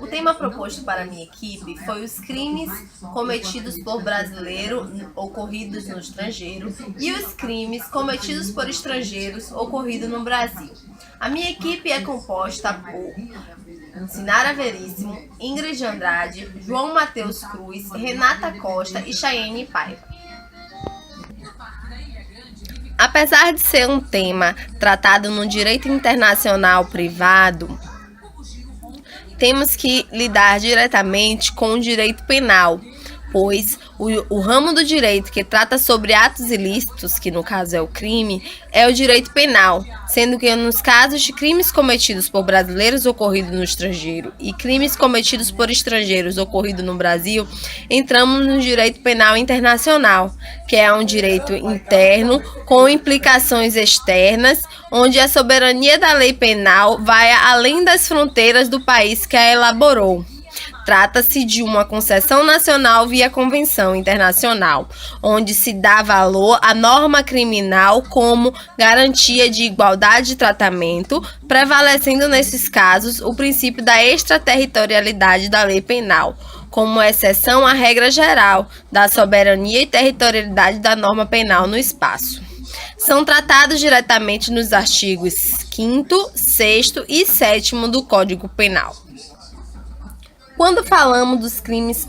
O tema proposto para a minha equipe foi os crimes cometidos por brasileiro ocorridos no estrangeiro e os crimes cometidos por estrangeiros ocorridos no Brasil. A minha equipe é composta por Sinara Veríssimo, Ingrid de Andrade, João Matheus Cruz, Renata Costa e Chayenne Paiva. Apesar de ser um tema tratado no direito internacional privado, temos que lidar diretamente com o direito penal, pois o ramo do direito que trata sobre atos ilícitos, que no caso é o crime, é o direito penal, sendo que nos casos de crimes cometidos por brasileiros ocorridos no estrangeiro e crimes cometidos por estrangeiros ocorridos no Brasil, entramos no direito penal internacional, que é um direito interno com implicações externas, onde a soberania da lei penal vai além das fronteiras do país que a elaborou. Trata-se de uma concessão nacional via convenção internacional, onde se dá valor à norma criminal como garantia de igualdade de tratamento, prevalecendo nesses casos o princípio da extraterritorialidade da lei penal, como exceção à regra geral da soberania e territorialidade da norma penal no espaço. São tratados diretamente nos artigos 5º, 6º e 7º do Código Penal. Quando falamos dos crimes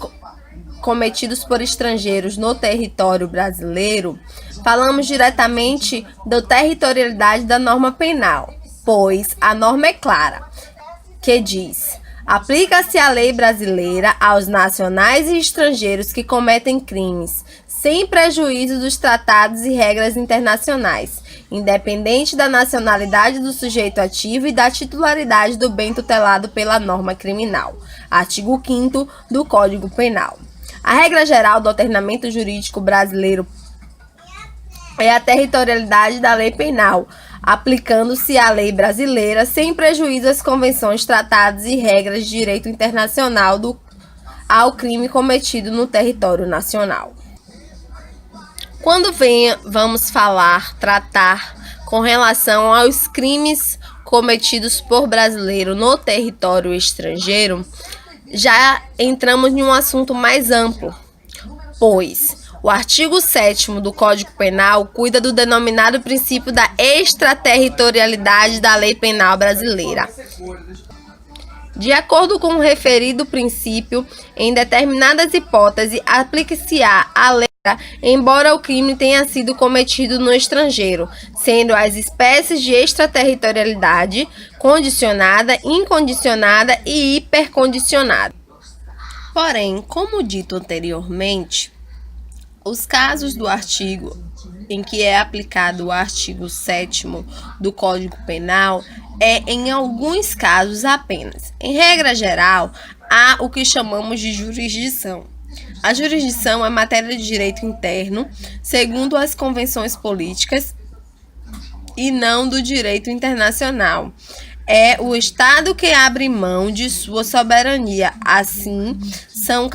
cometidos por estrangeiros no território brasileiro, falamos diretamente da territorialidade da norma penal, pois a norma é clara, que diz: aplica-se a lei brasileira aos nacionais e estrangeiros que cometem crimes, sem prejuízo dos tratados e regras internacionais, independente da nacionalidade do sujeito ativo e da titularidade do bem tutelado pela norma criminal. Artigo 5º do Código Penal. A regra geral do ordenamento jurídico brasileiro é a territorialidade da lei penal, aplicando-se à lei brasileira sem prejuízo às convenções, tratados e regras de direito internacional ao crime cometido no território nacional. Quando vamos tratar com relação aos crimes cometidos por brasileiro no território estrangeiro, já entramos em um assunto mais amplo, pois o artigo 7º do Código Penal cuida do denominado princípio da extraterritorialidade da lei penal brasileira. De acordo com o referido princípio, em determinadas hipóteses, aplica-se-á a lei, embora o crime tenha sido cometido no estrangeiro, sendo as espécies de extraterritorialidade condicionada, incondicionada e hipercondicionada. Porém, como dito anteriormente, os casos do artigo em que é aplicado o artigo 7º do Código Penal é em alguns casos apenas. Em regra geral, há o que chamamos de jurisdição. A jurisdição é matéria de direito interno, segundo as convenções políticas, e não do direito internacional. É o Estado que abre mão de sua soberania. Assim, são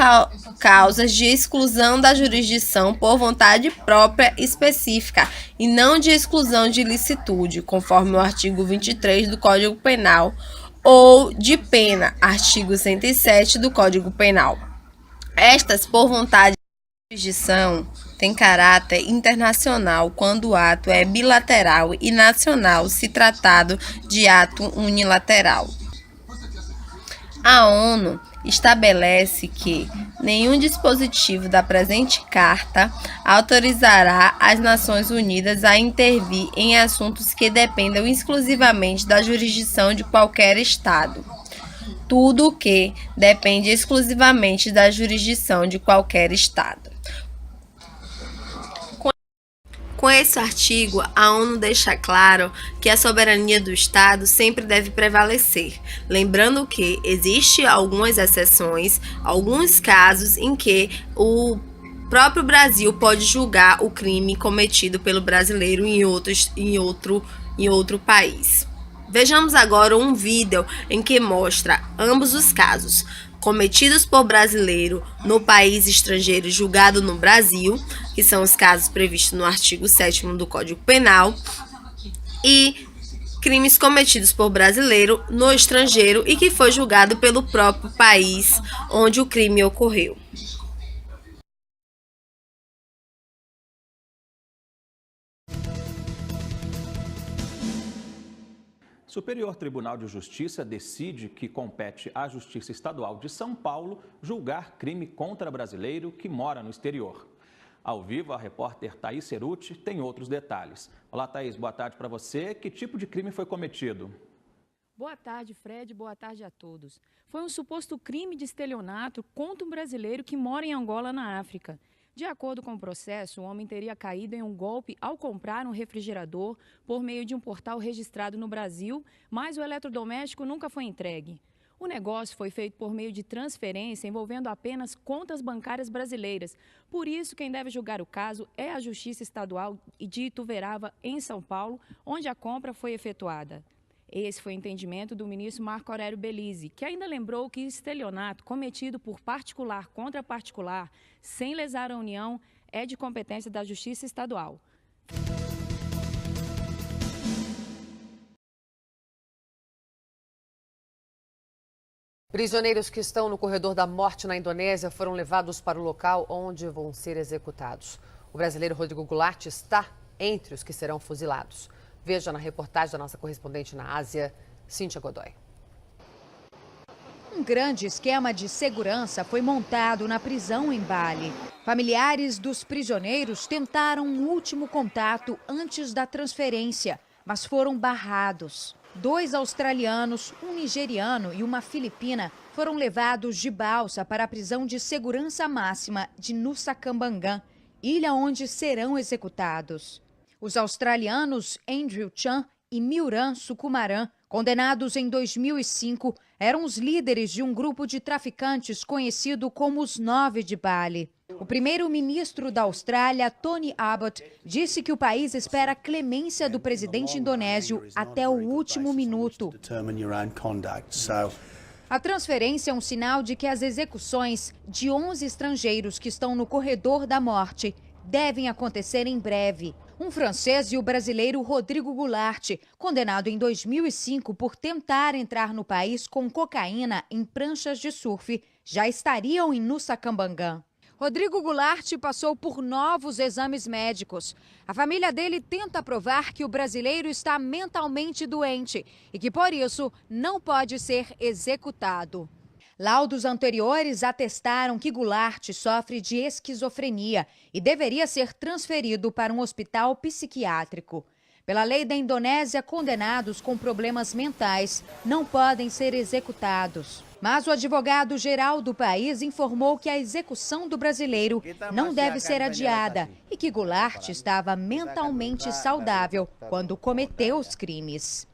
causas de exclusão da jurisdição por vontade própria específica e não de exclusão de ilicitude, conforme o artigo 23 do Código Penal, ou de pena, artigo 107 do Código Penal. Estas, por vontade de jurisdição, têm caráter internacional quando o ato é bilateral e nacional se tratado de ato unilateral. A ONU estabelece que nenhum dispositivo da presente Carta autorizará as Nações Unidas a intervir em assuntos que dependam exclusivamente da jurisdição de qualquer Estado. Tudo o que depende exclusivamente da jurisdição de qualquer Estado. Com esse artigo, a ONU deixa claro que a soberania do Estado sempre deve prevalecer, lembrando que existem algumas exceções, alguns casos em que o próprio Brasil pode julgar o crime cometido pelo brasileiro em outro país. Vejamos agora um vídeo em que mostra ambos os casos, cometidos por brasileiro no país estrangeiro julgado no Brasil, que são os casos previstos no artigo 7º do Código Penal, e crimes cometidos por brasileiro no estrangeiro e que foi julgado pelo próprio país onde o crime ocorreu. Superior Tribunal de Justiça decide que compete à Justiça Estadual de São Paulo julgar crime contra brasileiro que mora no exterior. Ao vivo, a repórter Thaís Ceruti tem outros detalhes. Olá, Thaís, boa tarde para você. Que tipo de crime foi cometido? Boa tarde, Fred. Boa tarde a todos. Foi um suposto crime de estelionato contra um brasileiro que mora em Angola, na África. De acordo com o processo, o homem teria caído em um golpe ao comprar um refrigerador por meio de um portal registrado no Brasil, mas o eletrodoméstico nunca foi entregue. O negócio foi feito por meio de transferência envolvendo apenas contas bancárias brasileiras. Por isso, quem deve julgar o caso é a Justiça Estadual de Ituverava, em São Paulo, onde a compra foi efetuada. Esse foi o entendimento do ministro Marco Aurélio Belize, que ainda lembrou que estelionato cometido por particular contra particular, sem lesar a União, é de competência da Justiça Estadual. Prisioneiros que estão no corredor da morte na Indonésia foram levados para o local onde vão ser executados. O brasileiro Rodrigo Goulart está entre os que serão fuzilados. Veja na reportagem da nossa correspondente na Ásia, Cíntia Godoy. Um grande esquema de segurança foi montado na prisão em Bali. Familiares dos prisioneiros tentaram um último contato antes da transferência, mas foram barrados. 2 australianos, um nigeriano e uma filipina foram levados de balsa para a prisão de segurança máxima de Nusa Cambangan, ilha onde serão executados. Os australianos Andrew Chan e Miran Sukumaran, condenados em 2005, eram os líderes de um grupo de traficantes conhecido como os 9 de Bali. O primeiro-ministro da Austrália, Tony Abbott, disse que o país espera a clemência do presidente indonésio até o último minuto. A transferência é um sinal de que as execuções de 11 estrangeiros que estão no corredor da morte devem acontecer em breve. Um francês e o brasileiro Rodrigo Goulart, condenado em 2005 por tentar entrar no país com cocaína em pranchas de surf, já estariam em Nusa Cambangan. Rodrigo Goulart passou por novos exames médicos. A família dele tenta provar que o brasileiro está mentalmente doente e que, por isso, não pode ser executado. Laudos anteriores atestaram que Goulart sofre de esquizofrenia e deveria ser transferido para um hospital psiquiátrico. Pela lei da Indonésia, condenados com problemas mentais não podem ser executados. Mas o advogado-geral do país informou que a execução do brasileiro não deve ser adiada e que Goulart estava mentalmente saudável quando cometeu os crimes.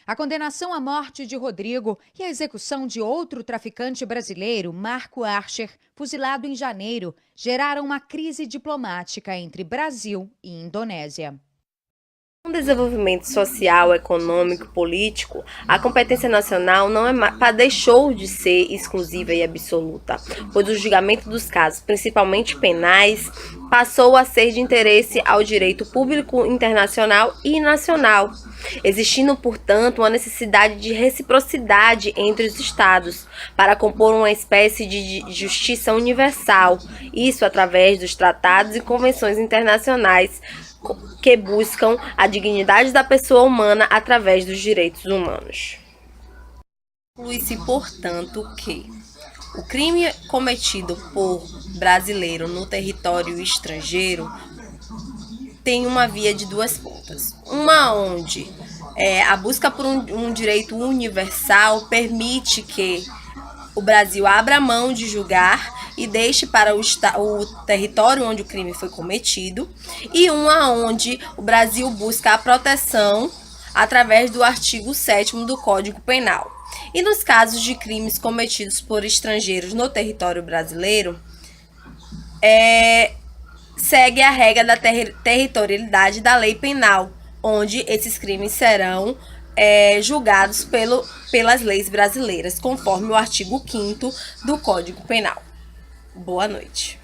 A condenação à morte de Rodrigo e a execução de outro traficante brasileiro, Marco Archer, fuzilado em janeiro, geraram uma crise diplomática entre Brasil e Indonésia. No desenvolvimento social, econômico, político, a competência nacional deixou de ser exclusiva e absoluta, pois o julgamento dos casos, principalmente penais, passou a ser de interesse ao direito público internacional e nacional, existindo, portanto, uma necessidade de reciprocidade entre os Estados para compor uma espécie de justiça universal, isso através dos tratados e convenções internacionais que buscam a dignidade da pessoa humana através dos direitos humanos. Conclui-se, portanto, que o crime cometido por brasileiro no território estrangeiro tem uma via de 2 pontas. Uma onde a busca por um direito universal permite que o Brasil abra mão de julgar e deixe para o território onde o crime foi cometido, e uma onde o Brasil busca a proteção através do artigo 7º do Código Penal. E nos casos de crimes cometidos por estrangeiros no território brasileiro, segue a regra da territorialidade da lei penal, onde esses crimes serão julgados pelas leis brasileiras, conforme o artigo 5º do Código Penal. Boa noite.